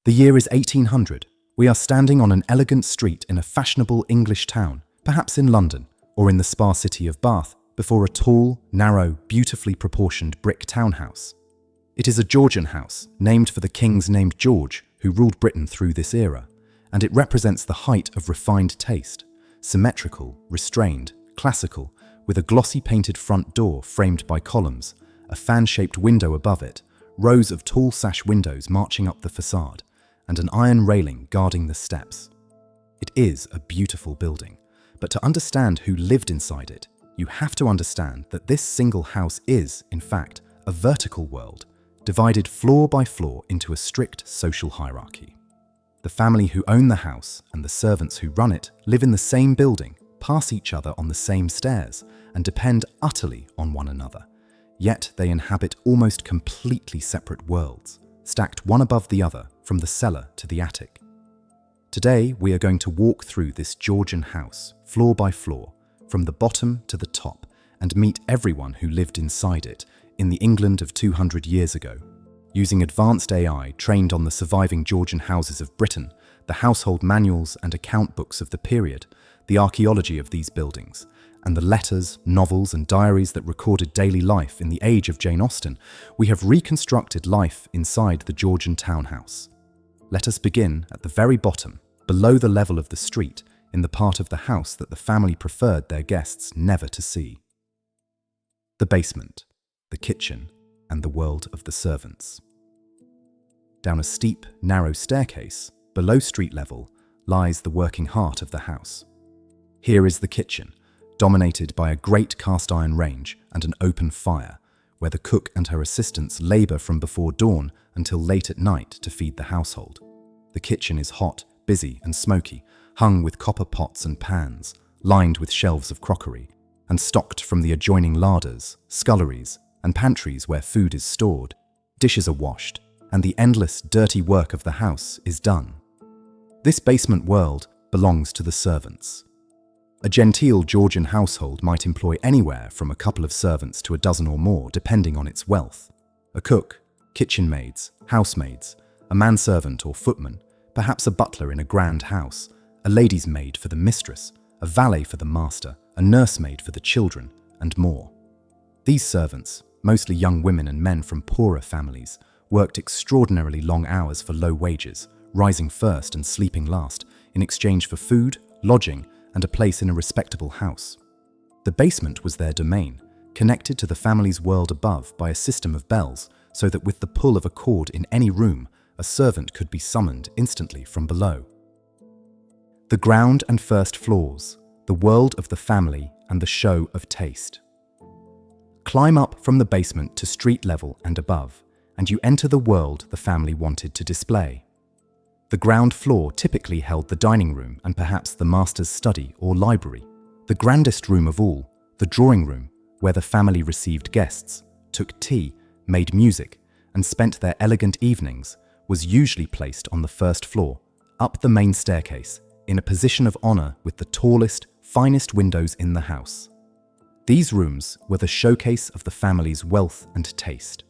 The year is 1800. We are standing on an elegant street in a fashionable English town, perhaps in London or in the spa city of Bath, before a tall, narrow, beautifully proportioned brick townhouse. It is a Georgian house, named for the kings named George, who ruled Britain through this era, and it represents the height of refined taste, symmetrical, restrained, classical, with a glossy-painted front door framed by columns, a fan-shaped window above it, rows of tall sash windows marching up the façade, and an iron railing guarding the steps. It is a beautiful building, but to understand who lived inside it, you have to understand that this single house is, in fact, a vertical world, divided floor by floor into a strict social hierarchy. The family who own the house and the servants who run it live in the same building, pass each other on the same stairs, and depend utterly on one another. Yet they inhabit almost completely separate worlds, stacked one above the other from the cellar to the attic. Today, we are going to walk through this Georgian house, floor by floor, from the bottom to the top, and meet everyone who lived inside it in the England of 200 years ago. Using advanced AI trained on the surviving Georgian houses of Britain, the household manuals and account books of the period, the archaeology of these buildings, and the letters, novels and diaries that recorded daily life in the age of Jane Austen, we have reconstructed life inside the Georgian townhouse. Let us begin at the very bottom, below the level of the street, in the part of the house that the family preferred their guests never to see. The basement, the kitchen, and the world of the servants. Down a steep, narrow staircase, below street level, lies the working heart of the house. Here is the kitchen, dominated by a great cast-iron range and an open fire, where the cook and her assistants labour from before dawn until late at night to feed the household. The kitchen is hot, busy and smoky, hung with copper pots and pans, lined with shelves of crockery, and stocked from the adjoining larders, sculleries, and pantries where food is stored. Dishes are washed, and the endless, dirty work of the house is done. This basement world belongs to the servants. A genteel Georgian household might employ anywhere from a couple of servants to a dozen or more, depending on its wealth. A cook, kitchen maids, housemaids, a manservant or footman, perhaps a butler in a grand house, a lady's maid for the mistress, a valet for the master, a nursemaid for the children, and more. These servants, mostly young women and men from poorer families, worked extraordinarily long hours for low wages, rising first and sleeping last, in exchange for food, lodging, and a place in a respectable house. The basement was their domain, connected to the family's world above by a system of bells, so that with the pull of a cord in any room, a servant could be summoned instantly from below. The ground and first floors, the world of the family and the show of taste. Climb up from the basement to street level and above, and you enter the world the family wanted to display. The ground floor typically held the dining room and perhaps the master's study or library. The grandest room of all, the drawing room, where the family received guests, took tea, made music, and spent their elegant evenings, was usually placed on the first floor, up the main staircase, in a position of honor with the tallest, finest windows in the house. These rooms were the showcase of the family's wealth and taste.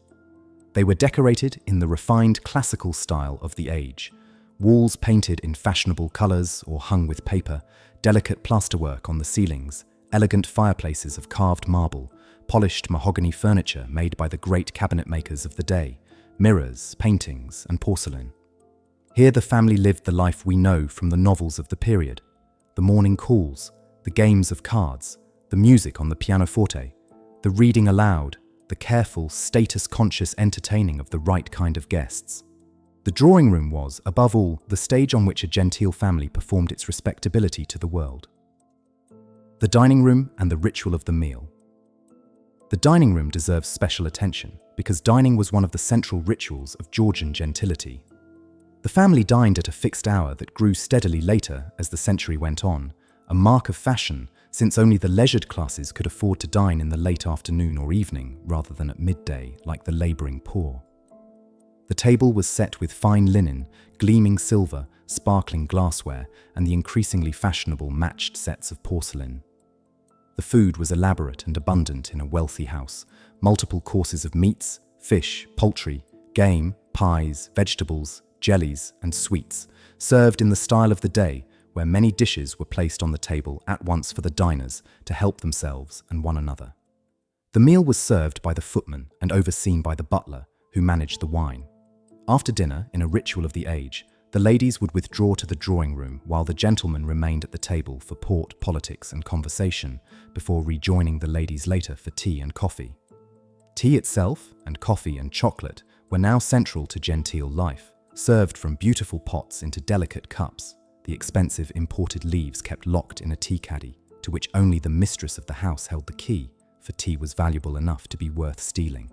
They were decorated in the refined classical style of the age, walls painted in fashionable colors or hung with paper, delicate plasterwork on the ceilings, elegant fireplaces of carved marble, polished mahogany furniture made by the great cabinet makers of the day, mirrors, paintings, and porcelain. Here the family lived the life we know from the novels of the period: the morning calls, the games of cards, the music on the pianoforte, the reading aloud, the careful, status-conscious entertaining of the right kind of guests. The drawing room was, above all, the stage on which a genteel family performed its respectability to the world. The dining room and the ritual of the meal. The dining room deserves special attention because dining was one of the central rituals of Georgian gentility. The family dined at a fixed hour that grew steadily later as the century went on, a mark of fashion since only the leisured classes could afford to dine in the late afternoon or evening rather than at midday like the labouring poor. The table was set with fine linen, gleaming silver, sparkling glassware, and the increasingly fashionable matched sets of porcelain. The food was elaborate and abundant in a wealthy house, multiple courses of meats, fish, poultry, game, pies, vegetables, jellies, and sweets, served in the style of the day, where many dishes were placed on the table at once for the diners to help themselves and one another. The meal was served by the footman and overseen by the butler, who managed the wine. After dinner, in a ritual of the age, the ladies would withdraw to the drawing room while the gentlemen remained at the table for port, politics, and conversation, before rejoining the ladies later for tea and coffee. Tea itself, and coffee and chocolate, were now central to genteel life, served from beautiful pots into delicate cups, the expensive imported leaves kept locked in a tea caddy, to which only the mistress of the house held the key, for tea was valuable enough to be worth stealing.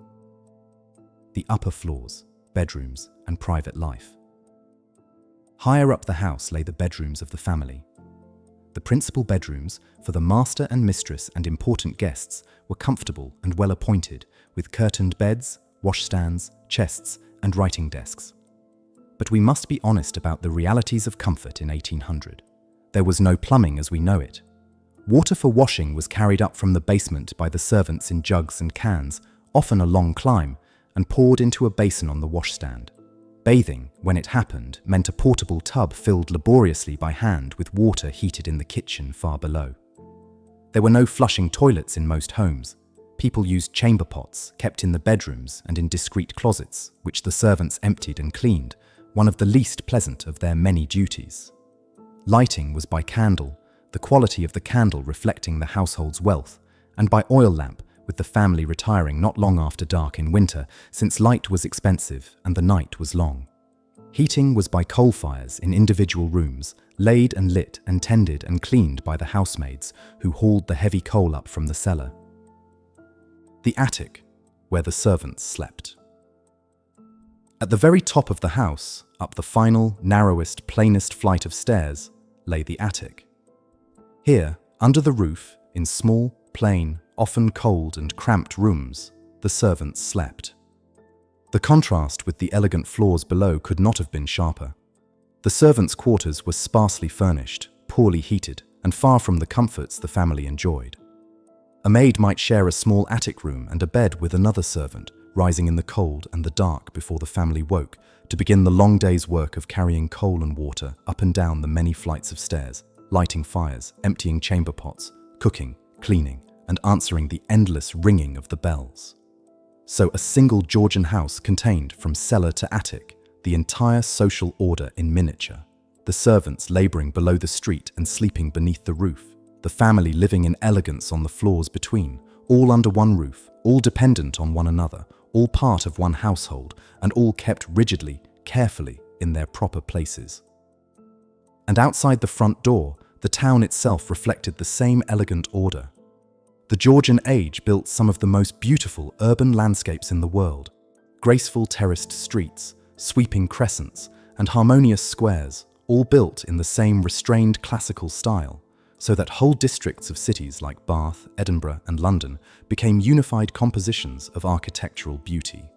The upper floors, bedrooms, and private life. Higher up the house lay the bedrooms of the family. The principal bedrooms, for the master and mistress and important guests, were comfortable and well appointed, with curtained beds, washstands, chests, and writing desks. But we must be honest about the realities of comfort in 1800. There was no plumbing as we know it. Water for washing was carried up from the basement by the servants in jugs and cans, often a long climb, and poured into a basin on the washstand. Bathing, when it happened, meant a portable tub filled laboriously by hand with water heated in the kitchen far below. There were no flushing toilets in most homes. People used chamber pots, kept in the bedrooms and in discreet closets, which the servants emptied and cleaned, one of the least pleasant of their many duties. Lighting was by candle, the quality of the candle reflecting the household's wealth, and by oil lamp, with the family retiring not long after dark in winter, since light was expensive and the night was long. Heating was by coal fires in individual rooms, laid and lit and tended and cleaned by the housemaids, who hauled the heavy coal up from the cellar. The attic, where the servants slept. At the very top of the house, up the final, narrowest, plainest flight of stairs, lay the attic. Here, under the roof, in small, plain, often cold and cramped rooms, the servants slept. The contrast with the elegant floors below could not have been sharper. The servants' quarters were sparsely furnished, poorly heated, and far from the comforts the family enjoyed. A maid might share a small attic room and a bed with another servant, rising in the cold and the dark before the family woke, to begin the long day's work of carrying coal and water up and down the many flights of stairs, lighting fires, emptying chamber pots, cooking, cleaning, and answering the endless ringing of the bells. So a single Georgian house contained, from cellar to attic, the entire social order in miniature. The servants labouring below the street and sleeping beneath the roof, the family living in elegance on the floors between, all under one roof, all dependent on one another, all part of one household, and all kept rigidly, carefully, in their proper places. And outside the front door, the town itself reflected the same elegant order. The Georgian age built some of the most beautiful urban landscapes in the world, graceful terraced streets, sweeping crescents, and harmonious squares, all built in the same restrained classical style, so that whole districts of cities like Bath, Edinburgh, and London became unified compositions of architectural beauty.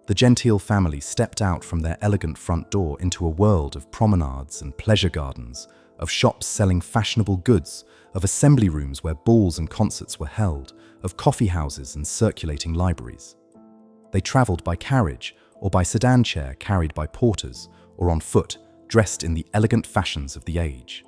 The genteel family stepped out from their elegant front door into a world of promenades and pleasure gardens, of shops selling fashionable goods, of assembly rooms where balls and concerts were held, of coffee houses and circulating libraries. They travelled by carriage or by sedan chair carried by porters, or on foot, dressed in the elegant fashions of the age.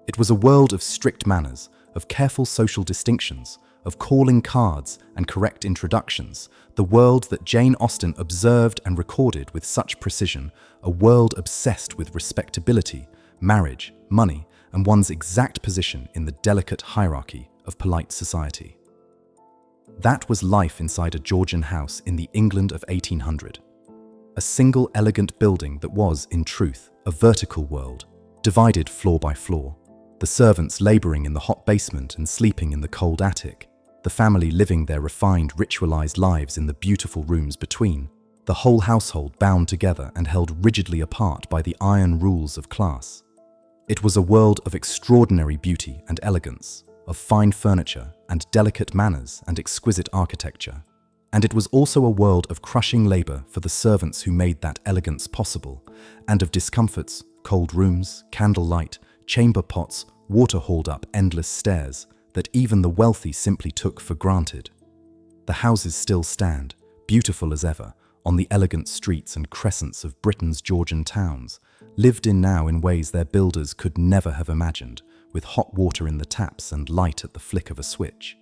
It was a world of strict manners, of careful social distinctions, of calling cards and correct introductions, the world that Jane Austen observed and recorded with such precision, a world obsessed with respectability, marriage, money, and one's exact position in the delicate hierarchy of polite society. That was life inside a Georgian house in the England of 1800. A single elegant building that was, in truth, a vertical world, divided floor by floor. The servants labouring in the hot basement and sleeping in the cold attic. The family living their refined, ritualized lives in the beautiful rooms between. The whole household bound together and held rigidly apart by the iron rules of class. It was a world of extraordinary beauty and elegance, of fine furniture and delicate manners and exquisite architecture. And it was also a world of crushing labour for the servants who made that elegance possible, and of discomforts, cold rooms, candlelight, chamber pots, water hauled up endless stairs that even the wealthy simply took for granted. The houses still stand, beautiful as ever, on the elegant streets and crescents of Britain's Georgian towns, lived in now in ways their builders could never have imagined, with hot water in the taps and light at the flick of a switch.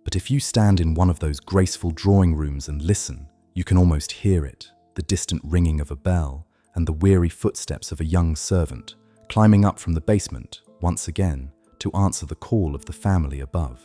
But if you stand in one of those graceful drawing rooms and listen, you can almost hear it, the distant ringing of a bell and the weary footsteps of a young servant climbing up from the basement, once again, to answer the call of the family above.